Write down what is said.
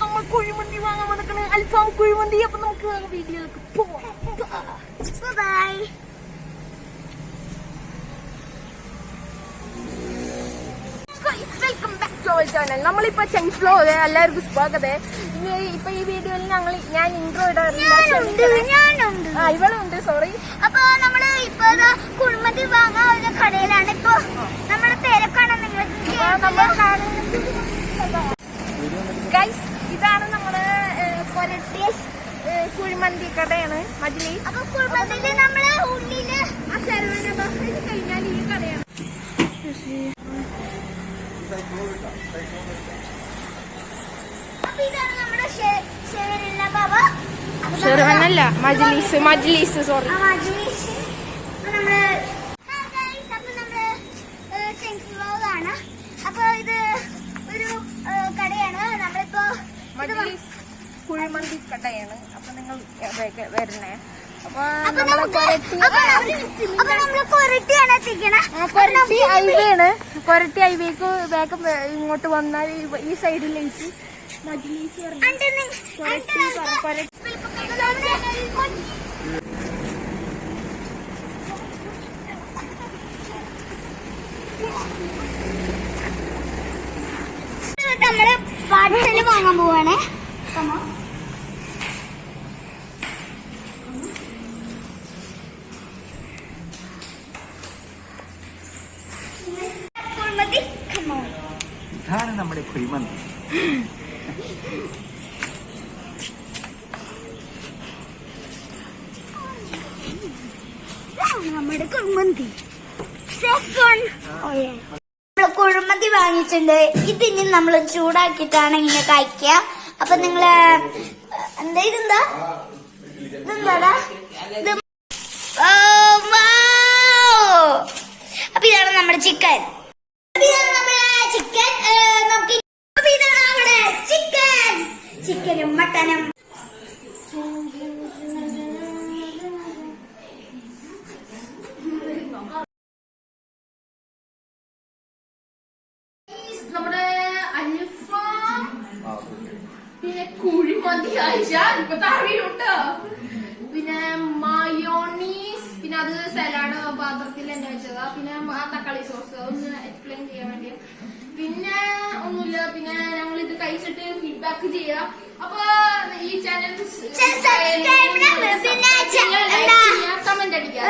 നമ്മൾ കുഴിമന്തി വാങ്ങാൻ വന്നിക്കണ അൽഫാം കുഴിമന്തി. അപ്പൊ നമുക്ക് വീഡിയോയിലേക്ക് പോവാം. Welcome back to our channel. നമ്മളിപ്പോ ചെങ്സ്ലോ എല്ലാവർക്കും സ്വാഗതം. ഇപ്പൊ ഈ വീഡിയോയിൽ ഞാൻ ഇൻട്രോ ഇടാറുണ്ട്. ഇവളുണ്ട്, സോറി. അപ്പൊ നമ്മള് ഇപ്പൊ കുഴിമന്തി വാങ്ങാൻ ഒരു കടയിലാണ്. ഇപ്പൊ നമ്മള് തിരക്കാണ്. ഗൈസ്, ഇതാണ് നമ്മള് കൊരട്ടി കുഴിമന്തി കടയാണ് മജ്ലിസ്. അപ്പൊ കുഴിമന്തിയില് നമ്മള് ഉള്ളില് ആ ശരവണ ബസ് കഴിഞ്ഞാൽ ഈ കടയാണ്. അപ്പൊ ഇതാണ് നമ്മുടെ ഷെർവനല്ല, മജ്ലിസ് സോറി. നമ്മള് ചെങ്സ്ലോഗാണ്. അപ്പൊ ഇത് ഒരു കടയാണ്. നമ്മളിപ്പോ മജ്ലിസ് കുഴിമന്തി കടയാണ്. അപ്പൊ നിങ്ങൾ വരണേ. അപ്പൊ കൊരട്ടിയാണ് എത്തിക്കണേ. കൊരട്ടി ഹൈവേയാണ്. കൊരട്ടി ഹൈവേക്ക് വേഗം ഇങ്ങോട്ട് വന്നാൽ ഈ സൈഡിലേക്ക് മജ്ലിസ് നമ്മള് പാഴ്സല് വാങ്ങാൻ പോവാണേ. ഇതാണ് നമ്മുടെ കുഴിമന്തി. നമ്മുടെ കുഴിമന്തി കുഴിമന്തി വാങ്ങിച്ചിട്ടുണ്ട്. ഇതിനി നമ്മള് ചൂടാക്കിയിട്ടാണ് ഇങ്ങനെ കഴിക്കുക. അപ്പൊ നിങ്ങള് ഇതെന്താടാ? അപ്പൊ ഇതാണ് നമ്മുടെ ചിക്കൻ. ചിക്കനും മട്ടനും നമ്മുടെ അൽഫാം, പിന്നെ കുഴിമന്തി ആഴ്ച ഇപ്പൊ താഴെയുണ്ട്, പിന്നെ മയോണീസ്, പിന്നെ അത് സലാഡ് പാത്രത്തിൽ തന്നെ വെച്ചതാ, പിന്നെ തക്കാളി സോസ് ഒന്ന് എക്സ്പ്ലെയിൻ ചെയ്യാൻ വേണ്ടി. പിന്നെ ഒന്നുമില്ല. പിന്നെ ഞങ്ങൾ ഇത് കഴിച്ചിട്ട് ഫീഡ്ബാക്ക് ചെയ്യാം. അപ്പൊ ഈ ചാനൽ കമന്റ് അടിക്കാം.